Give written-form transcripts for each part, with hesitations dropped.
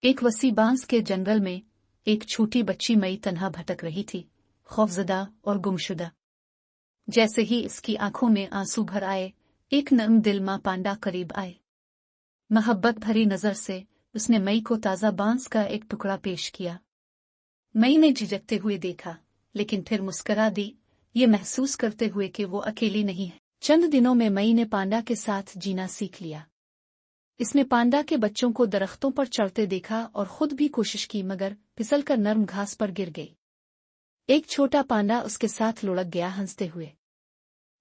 एक वसी बांस के जंगल में एक छोटी बच्ची मई तन्हा भटक रही थी, खौफजदा और गुमशुदा। जैसे ही इसकी आंखों में आंसू भर आए, एक नर्म दिल मां पांडा करीब आए। मोहब्बत भरी नजर से उसने मई को ताजा बांस का एक टुकड़ा पेश किया। मई ने झिझकते हुए देखा, लेकिन फिर मुस्कुरा दी, ये महसूस करते हुए कि वो अकेली नहीं है। चंद दिनों में मई ने पांडा के साथ जीना सीख लिया। इसने पांडा के बच्चों को दरख्तों पर चढ़ते देखा और खुद भी कोशिश की, मगर फिसलकर नर्म घास पर गिर गई। एक छोटा पांडा उसके साथ लुढ़क गया, हंसते हुए।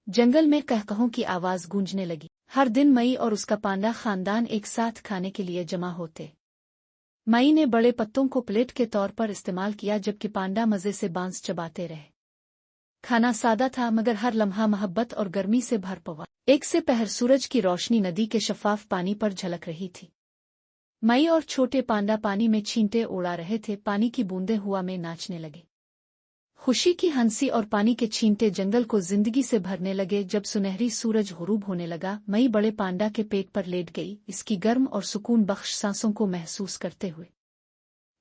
जंगल में कहकहों की आवाज गूंजने लगी। हर दिन मई और उसका पांडा खानदान एक साथ खाने के लिए जमा होते। मई ने बड़े पत्तों को प्लेट के तौर पर इस्तेमाल किया, जबकि पांडा मजे से बांस चबाते रहे। खाना सादा था, मगर हर लम्हा मोहब्बत और गर्मी से भरपूर। एक से पहर सूरज की रोशनी नदी के शफाफ पानी पर झलक रही थी। मई और छोटे पांडा पानी में छींटे उड़ा रहे थे। पानी की बूंदें हवा में नाचने लगे। खुशी की हंसी और पानी के छींटे जंगल को जिंदगी से भरने लगे। जब सुनहरी सूरज गुरूब होने लगा, मई बड़े पांडा के पेट पर लेट गई, इसकी गर्म और सुकून बख्श सांसों को महसूस करते हुए।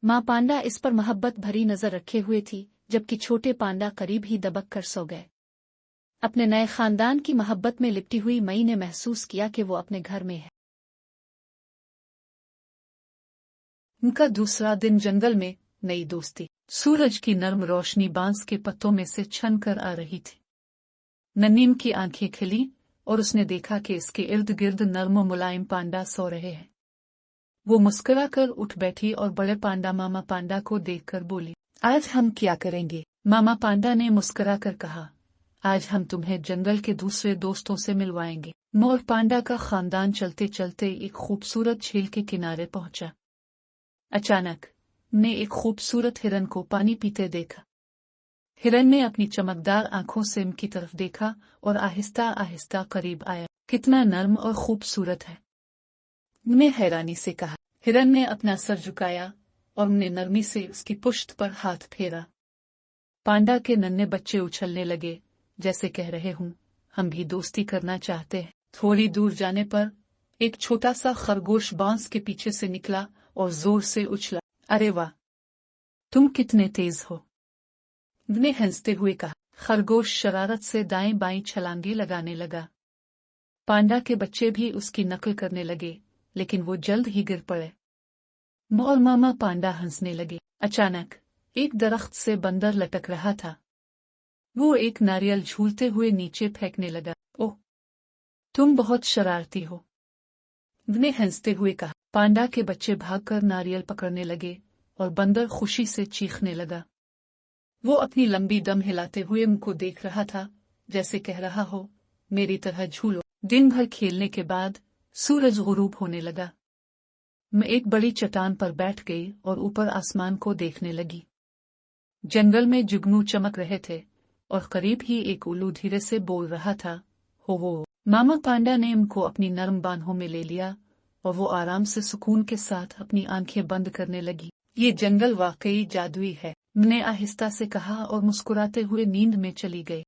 मां पांडा इस पर मोहब्बत भरी नजर रखे हुए थी, जबकि छोटे पांडा करीब ही दबक कर सो गए। अपने नए खानदान की मोहब्बत में लिपटी हुई मई ने महसूस किया कि वो अपने घर में है। उनका दूसरा दिन जंगल में नई दोस्ती। सूरज की नर्म रोशनी बांस के पत्तों में से छन कर आ रही थी। ननीम की आंखें खिली और उसने देखा कि इसके इर्द गिर्द नर्म मुलायम पांडा सो रहे हैं। वो मुस्कुराकर उठ बैठी और बड़े पांडा मामा पांडा को देखकर बोली, आज हम क्या करेंगे? मामा पांडा ने मुस्कुराकर कहा, आज हम तुम्हें जंगल के दूसरे दोस्तों से मिलवाएंगे। मोर पांडा का खानदान चलते चलते एक खूबसूरत झील के किनारे पहुंचा। अचानक ने एक खूबसूरत हिरन को पानी पीते देखा। हिरन ने अपनी चमकदार आंखों से उनकी तरफ देखा और आहिस्ता आहिस्ता करीब आया। कितना नर्म और खूबसूरत है, ने हैरानी से कहा। हिरन ने अपना सर झुकाया और उन्हें नरमी से उसकी पुश्त पर हाथ फेरा। पांडा के नन्हे बच्चे उछलने लगे, जैसे कह रहे हूं, हम भी दोस्ती करना चाहते हैं। थोड़ी दूर जाने पर एक छोटा सा खरगोश बांस के पीछे से निकला और जोर से उछला। अरे वाह, तुम कितने तेज हो, ने हंसते हुए कहा। खरगोश शरारत से दाएं बाएं छलांगे लगाने लगा। पांडा के बच्चे भी उसकी नकल करने लगे, लेकिन वो जल्द ही गिर पड़े। मोर मामा पांडा हंसने लगे। अचानक एक दरख्त से बंदर लटक रहा था। वो एक नारियल झूलते हुए नीचे फेंकने लगा। ओह, तुम बहुत शरारती हो, ने हंसते हुए कहा। पांडा के बच्चे भागकर नारियल पकड़ने लगे और बंदर खुशी से चीखने लगा। वो अपनी लंबी दम हिलाते हुए उनको देख रहा था, जैसे कह रहा हो, मेरी तरह झूलो। दिन भर खेलने के बाद सूरज गुरूब होने लगा। मैं एक बड़ी चट्टान पर बैठ गई और ऊपर आसमान को देखने लगी। जंगल में जुगनू चमक रहे थे और करीब ही एक उल्लू धीरे से बोल रहा था, हो। मामा पांडा ने उनको अपनी नरम बाहों में ले लिया और वो आराम से सुकून के साथ अपनी आंखें बंद करने लगी। ये जंगल वाकई जादुई है, ने आहिस्ता से कहा और मुस्कुराते हुए नींद में चली गई।